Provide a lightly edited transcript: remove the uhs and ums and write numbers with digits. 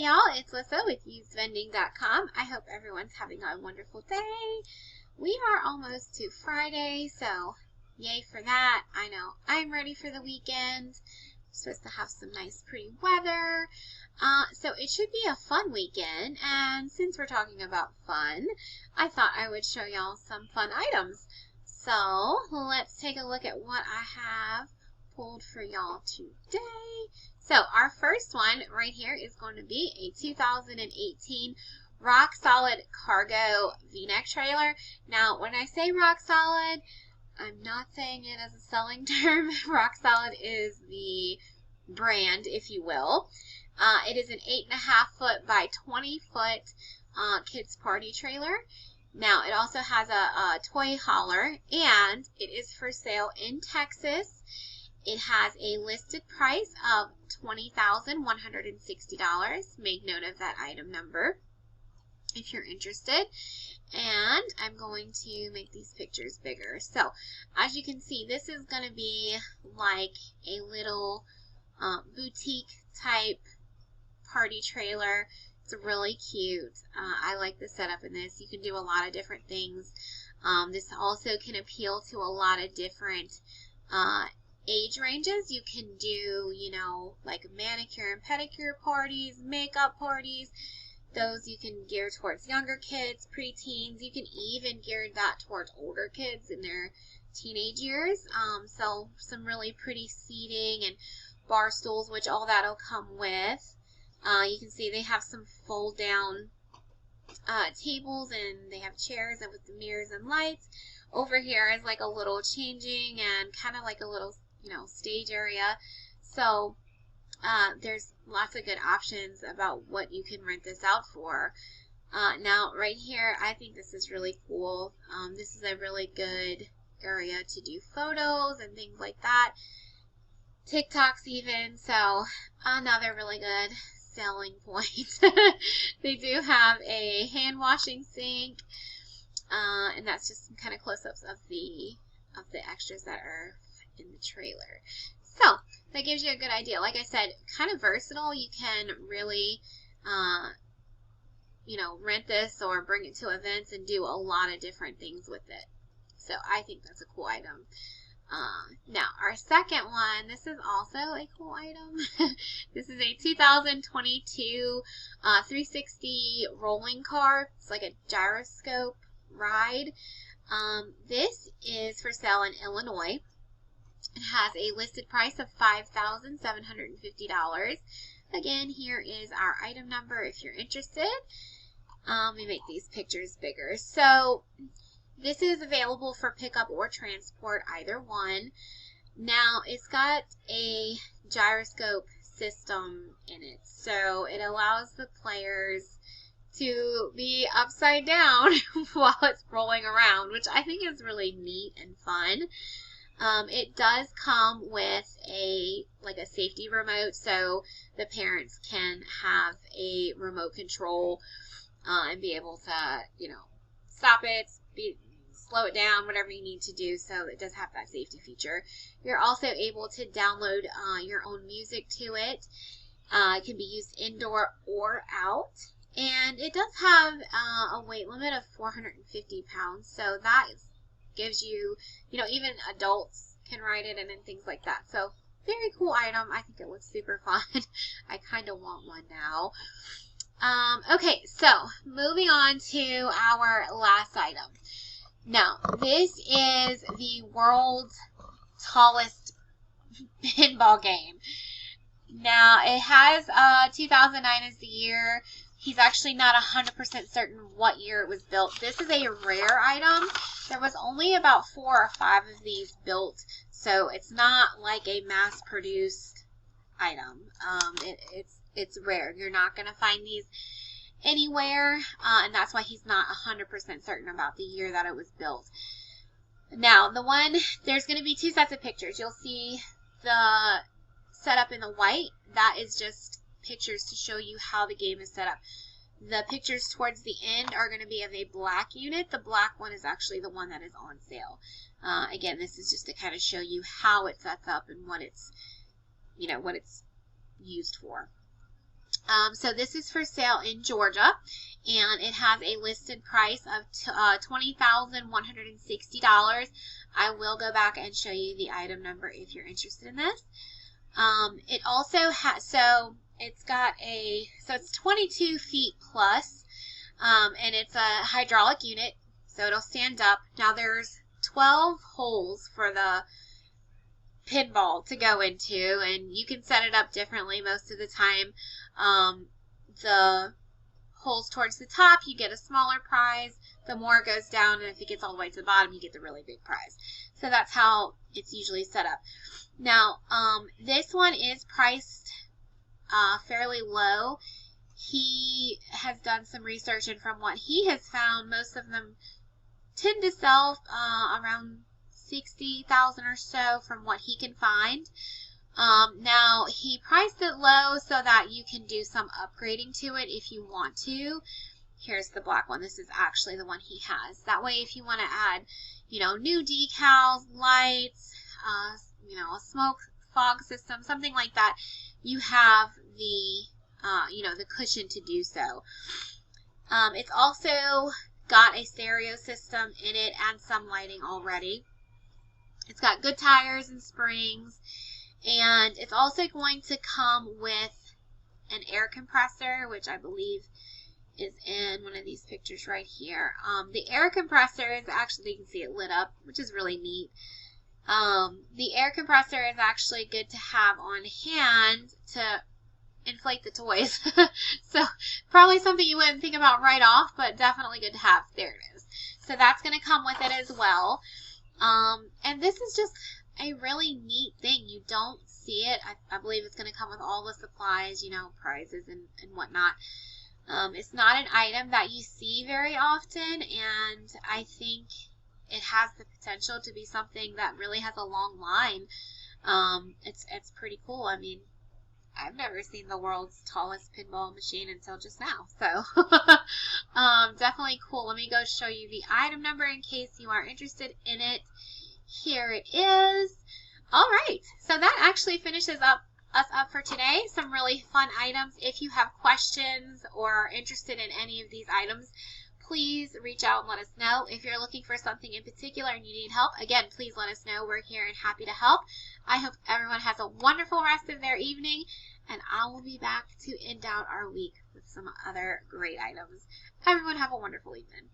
y'all, it's Lissa with usedvending.com. I hope everyone's having a wonderful day. We are almost to Friday, so yay for that. I know I'm ready for the weekend. We're supposed to have some nice pretty weather. So it should be a fun weekend, and since we're talking about fun, I thought I would show y'all some fun items. So let's take a look at what I have pulled for y'all today. So our first one right here is going to be a 2018 Rock Solid Cargo V-neck trailer. Now, when I say rock solid, I'm not saying it as a selling term. Rock Solid is the brand, if you will. It is an 8.5 foot by 20 foot kids party trailer. Now, it also has a toy hauler, and it is for sale in Texas. It has a listed price of $20,160. Make note of that item number if you're interested. And I'm going to make these pictures bigger. So, as you can see, this is going to be like a little boutique type party trailer. It's really cute. I like the setup in this. You can do a lot of different things. This also can appeal to a lot of different age ranges. You can do, you know, like manicure and pedicure parties, makeup parties. Those you can gear towards younger kids, preteens. You can even gear that towards older kids in their teenage years. So some really pretty seating and bar stools, which all that'll come with. You can see they have some fold down tables, and they have chairs and with the mirrors and lights. Over here is like a little changing and kind of like a little, you know, stage area. So there's lots of good options about what you can rent this out for. Now right here, I think this is really cool. This is a really good area to do photos and things like that. TikToks even. So another really good selling point. They do have a hand washing sink, and that's just some kind of close-ups of the extras that are in the trailer. So that gives you a good idea. Like I said, kind of versatile. You can really, you know, rent this or bring it to events and do a lot of different things with it. So I think that's a cool item. Now, our second one, this is also a cool item. This is a 2022 360 rolling car. It's like a gyroscope ride. This is for sale in Illinois. It has a listed price of $5,750. Again, here is our item number if you're interested. Let me make these pictures bigger. So this is available for pickup or transport, either one. Now, it's got a gyroscope system in it, so it allows the players to be upside down while it's rolling around, which I think is really neat and fun. It does come with a safety remote, so the parents can have a remote control and be able to, you know, stop it, slow it down, whatever you need to do. So it does have that safety feature. You're also able to download your own music to it. It can be used indoor or out. And it does have a weight limit of 450 pounds. So that gives you, you know, even adults can ride it and things like that. So very cool item. I think it looks super fun. I kind of want one now. Okay, so moving on to our last item. Now, this is the world's tallest pinball game. Now, it has 2009 as the year. He's actually not 100% certain what year it was built. This is a rare item. There was only about 4 or 5 of these built, so it's not like a mass-produced item. It's rare. You're not going to find these anywhere, and that's why he's not 100% certain about the year that it was built. Now, there's going to be 2 sets of pictures. You'll see the setup in the white. That is just pictures to show you how the game is set up. The pictures towards the end are going to be of a black unit. The black one is actually the one that is on sale. Again, this is just to kind of show you how it sets up and what it's, you know, what it's used for. So this is for sale in Georgia, and it has a listed price of $20,160. I will go back and show you the item number if you're interested in this. It also has, so it's 22 feet plus, and it's a hydraulic unit, so it'll stand up. Now there's 12 holes for the pinball to go into, and you can set it up differently. Most of the time, the holes towards the top, you get a smaller prize. The more it goes down, and if it gets all the way to the bottom, you get the really big prize. So that's how it's usually set up. Now, this one is priced fairly low. He has done some research, and from what he has found, most of them tend to sell around $60,000 or so from what he can find. Now, he priced it low so that you can do some upgrading to it if you want to. Here's the black one. This is actually the one he has. That way, if you want to add, new decals, lights, a smoke fog system, something like that, you have the, the cushion to do so. It's also got a stereo system in it and some lighting already. It's got good tires and springs, and it's also going to come with an air compressor, which I believe is in one of these pictures right here. The air compressor is actually, you can see it lit up, which is really neat. The air compressor is actually good to have on hand to inflate the toys. So probably something you wouldn't think about right off, but definitely good to have. There it is. So that's going to come with it as well. And this is just a really neat thing. You don't see it. I believe it's going to come with all the supplies, prizes and whatnot. It's not an item that you see very often, and I think it has the potential to be something that really has a long line. It's pretty cool. I mean, I've never seen the world's tallest pinball machine until just now. So definitely cool. Let me go show you the item number in case you are interested in it. Here it is. All right. So that actually finishes us up for today. Some really fun items. If you have questions or are interested in any of these items, please reach out and let us know. If you're looking for something in particular and you need help, again, please let us know. We're here and happy to help. I hope everyone has a wonderful rest of their evening, and I will be back to end out our week with some other great items. Everyone have a wonderful evening.